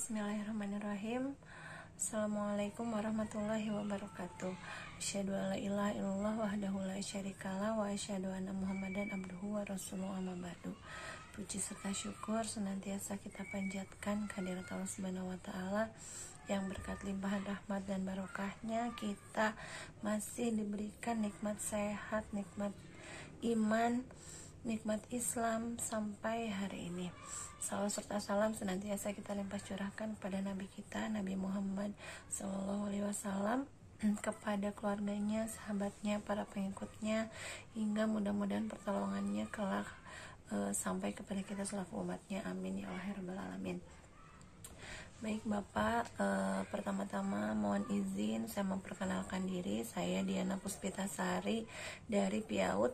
Bismillahirrahmanirrahim. Assalamualaikum warahmatullahi wabarakatuh. Asyhadu alla ilaha illallah wahdahu la syarikalah wa asyhadu anna Muhammadan abduhu wa rasuluhu amma ba'du. Puji serta syukur senantiasa kita panjatkan kehadirat Allah Subhanahu wa taala yang berkat limpahan rahmat dan barokahnya kita masih diberikan nikmat sehat, nikmat iman, nikmat Islam sampai hari ini. Salawat serta salam senantiasa kita limpah curahkan kepada Nabi kita, Nabi Muhammad SAW, kepada keluarganya, sahabatnya, para pengikutnya, hingga mudah-mudahan pertolongannya kelak sampai kepada kita selaku umatnya. Amin ya Allah ya Rabbal Alamin. Baik Bapak, pertama-tama mohon izin saya memperkenalkan diri. Saya Diana Puspitasari dari PIAUD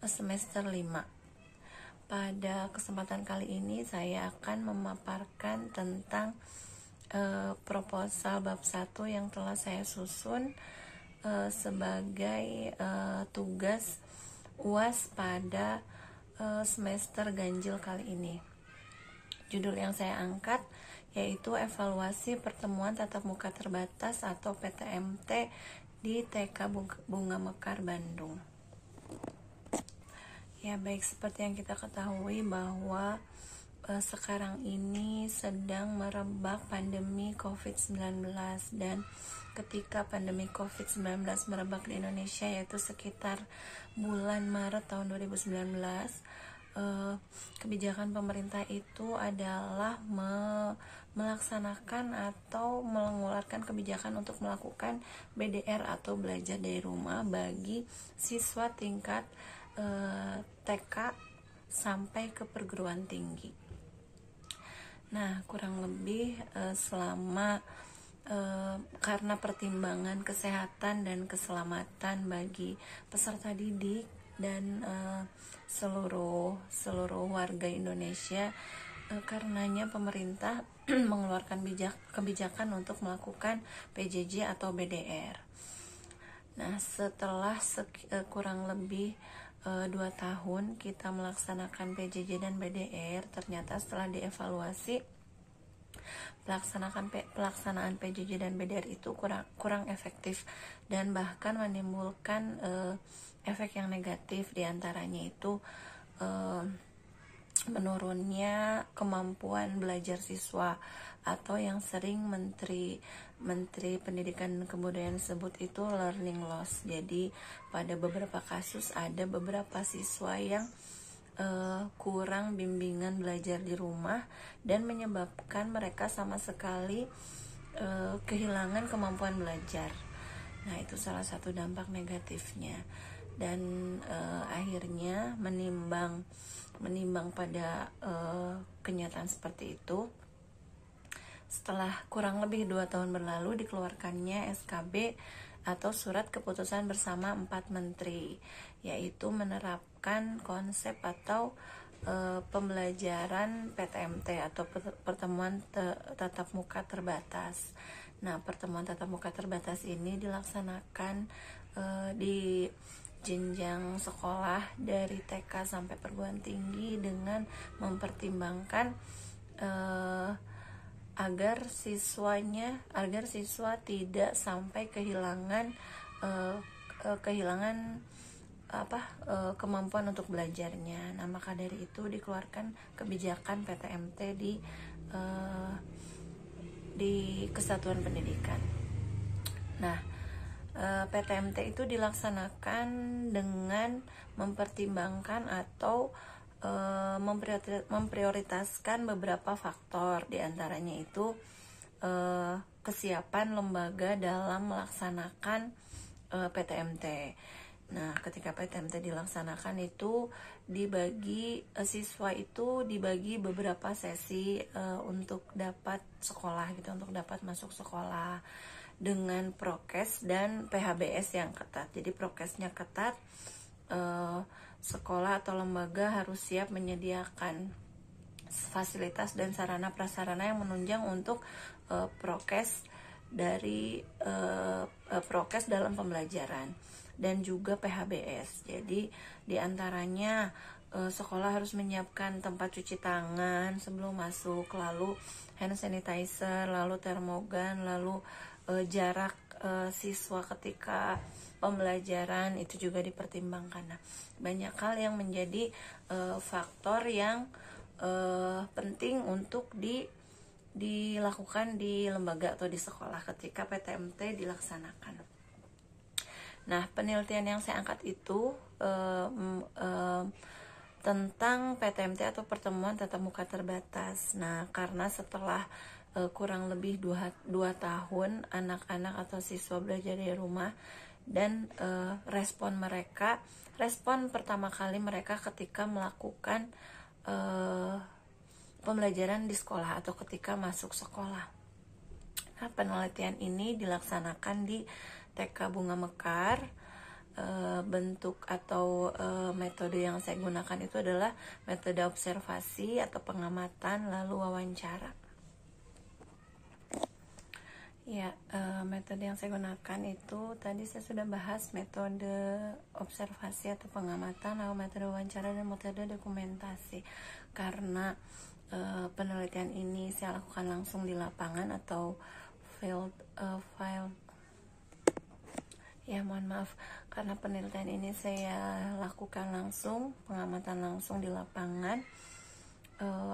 semester 5. Pada kesempatan kali ini saya akan memaparkan tentang proposal bab 1 yang telah saya susun sebagai tugas UAS pada semester ganjil kali ini. Judul yang saya angkat yaitu evaluasi pertemuan tatap muka terbatas atau PTMT di TK Bunga Mekar Bandung. Ya baik, seperti yang kita ketahui bahwa sekarang ini sedang merebak pandemi COVID-19, dan ketika pandemi COVID-19 merebak di Indonesia yaitu sekitar bulan Maret tahun 2019, kebijakan pemerintah itu adalah melaksanakan atau mengeluarkan kebijakan untuk melakukan BDR atau belajar dari rumah bagi siswa tingkat TK sampai ke perguruan tinggi. Nah, kurang lebih selama karena pertimbangan kesehatan dan keselamatan bagi peserta didik dan seluruh warga Indonesia, karenanya pemerintah mengeluarkan kebijakan untuk melakukan PJJ atau BDR. Nah, setelah kurang lebih 2 tahun kita melaksanakan PJJ dan BDR, ternyata setelah dievaluasi pelaksanaan PJJ dan BDR itu kurang efektif dan bahkan menimbulkan efek yang negatif, diantaranya itu menurunnya kemampuan belajar siswa, atau yang sering Menteri Pendidikan dan Kebudayaan sebut itu learning loss. Jadi pada beberapa kasus ada beberapa siswa yang kurang bimbingan belajar di rumah dan menyebabkan mereka sama sekali kehilangan kemampuan belajar. Nah, itu salah satu dampak negatifnya, dan akhirnya menimbang pada kenyataan seperti itu, setelah kurang lebih 2 tahun berlalu dikeluarkannya SKB atau Surat Keputusan Bersama 4 Menteri, yaitu menerapkan konsep atau pembelajaran PTMT atau pertemuan tatap muka terbatas. Nah, pertemuan tatap muka terbatas ini dilaksanakan di jenjang sekolah dari TK sampai perguruan tinggi dengan mempertimbangkan agar siswa tidak sampai kehilangan kemampuan untuk belajarnya. Nah, maka dari itu dikeluarkan kebijakan PTMT di Kesatuan Pendidikan. Nah, PTMT itu dilaksanakan dengan mempertimbangkan atau memprioritaskan beberapa faktor, diantaranya itu kesiapan lembaga dalam melaksanakan PTMT. Nah, ketika PTMT dilaksanakan itu siswa itu dibagi beberapa sesi untuk dapat sekolah gitu, untuk dapat masuk sekolah dengan prokes dan PHBS yang ketat. Jadi prokesnya ketat, sekolah atau lembaga harus siap menyediakan fasilitas dan sarana prasarana yang menunjang untuk prokes dalam pembelajaran dan juga PHBS. Jadi diantaranya sekolah harus menyiapkan tempat cuci tangan sebelum masuk, lalu hand sanitizer, lalu termogan, lalu jarak siswa ketika pembelajaran itu juga dipertimbangkan. Nah, banyak hal yang menjadi faktor yang penting untuk dilakukan di lembaga atau di sekolah ketika PTMT dilaksanakan. Nah, penelitian yang saya angkat itu tentang PTMT atau pertemuan tatap muka terbatas. Nah, karena setelah kurang lebih 2 tahun anak-anak atau siswa belajar dari rumah, dan respon pertama kali mereka ketika melakukan pembelajaran di sekolah atau ketika masuk sekolah. Nah, penelitian ini dilaksanakan di TK Bunga Mekar. Bentuk atau metode yang saya gunakan itu adalah metode observasi atau pengamatan lalu wawancara. Ya, metode yang saya gunakan itu tadi saya sudah bahas metode observasi atau pengamatan, lalu metode wawancara dan metode dokumentasi. Karena penelitian ini saya lakukan langsung di lapangan atau field. Ya, mohon maaf, karena penelitian ini saya lakukan langsung, pengamatan langsung di lapangan,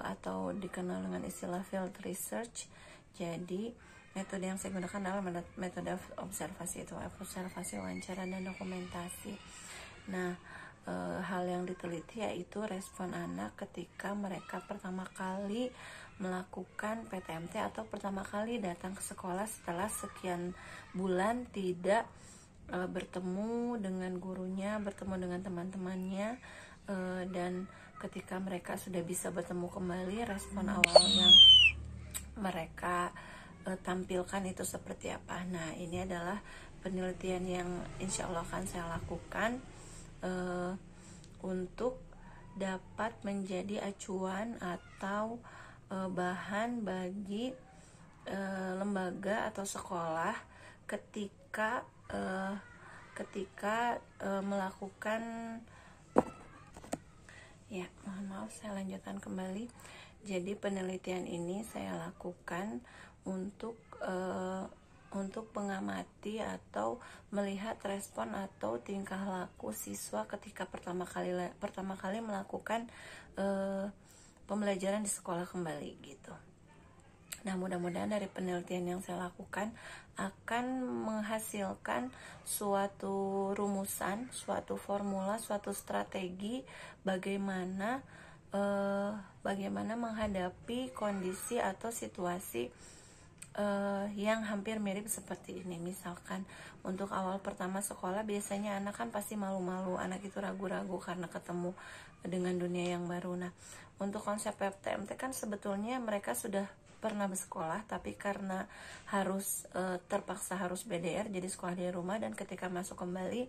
atau dikenal dengan istilah field research. Jadi metode yang saya gunakan adalah metode observasi, itu observasi, wawancara, dan dokumentasi. Nah, hal yang diteliti yaitu respon anak ketika mereka pertama kali melakukan PTMT atau pertama kali datang ke sekolah setelah sekian bulan tidak bertemu dengan gurunya, bertemu dengan teman-temannya, dan ketika mereka sudah bisa bertemu kembali, respon awal yang mereka tampilkan itu seperti apa. Nah, ini adalah penelitian yang insya Allah akan saya lakukan untuk dapat menjadi acuan atau bahan bagi lembaga atau sekolah ketika melakukan, ya mohon maaf saya lanjutkan kembali. Jadi penelitian ini saya lakukan untuk mengamati atau melihat respon atau tingkah laku siswa ketika pertama kali melakukan pembelajaran di sekolah kembali gitu. Nah, mudah-mudahan dari penelitian yang saya lakukan akan menghasilkan suatu rumusan, suatu formula, suatu strategi bagaimana menghadapi kondisi atau situasi yang hampir mirip seperti ini. Misalkan untuk awal pertama sekolah biasanya anak kan pasti malu-malu, anak itu ragu-ragu karena ketemu dengan dunia yang baru. Nah, untuk konsep PTMT kan sebetulnya mereka sudah pernah bersekolah, tapi karena harus terpaksa harus BDR, jadi sekolah di rumah, dan ketika masuk kembali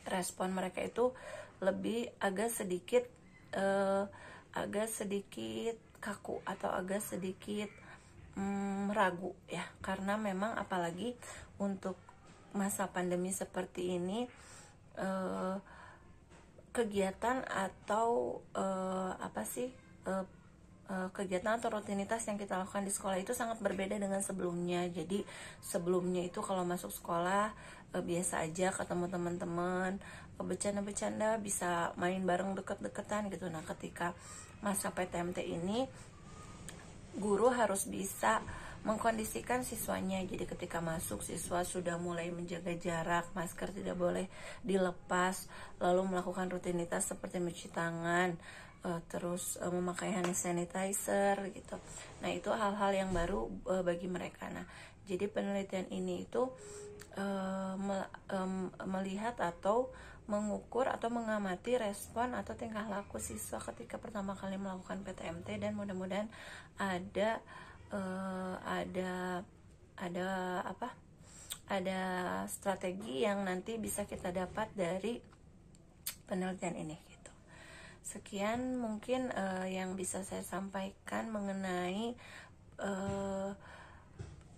respon mereka itu lebih agak sedikit kaku atau agak sedikit ragu ya, karena memang apalagi untuk masa pandemi seperti ini kegiatan atau kegiatan atau rutinitas yang kita lakukan di sekolah itu sangat berbeda dengan sebelumnya. Jadi sebelumnya itu kalau masuk sekolah biasa aja ketemu teman-teman, bercanda-bercanda, bisa main bareng deket-deketan gitu. Nah, ketika masa PTMT ini guru harus bisa mengkondisikan siswanya. Jadi ketika masuk, siswa sudah mulai menjaga jarak, masker tidak boleh dilepas, lalu melakukan rutinitas seperti mencuci tangan, terus memakai hand sanitizer gitu. Nah, itu hal-hal yang baru bagi mereka. Nah, jadi penelitian ini itu melihat atau mengukur atau mengamati respon atau tingkah laku siswa ketika pertama kali melakukan PTMT, dan mudah-mudahan ada strategi yang nanti bisa kita dapat dari penelitian ini gitu. Sekian mungkin yang bisa saya sampaikan mengenai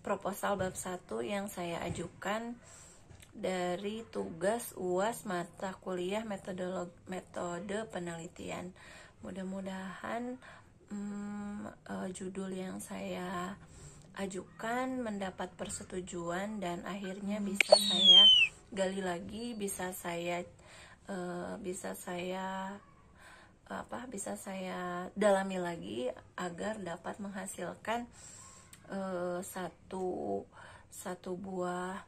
proposal bab 1 yang saya ajukan dari tugas UAS mata kuliah metode penelitian. Mudah-mudahan judul yang saya ajukan mendapat persetujuan dan akhirnya bisa saya gali lagi, bisa saya dalami lagi agar dapat menghasilkan satu buah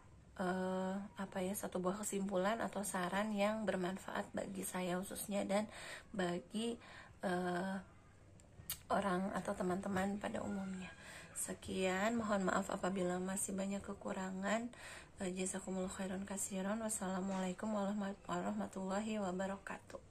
kesimpulan atau saran yang bermanfaat bagi saya khususnya dan bagi orang atau teman-teman pada umumnya. Sekian, mohon maaf apabila masih banyak kekurangan. Jazakumullah khairan katsiran. Wassalamualaikum warahmatullahi wabarakatuh.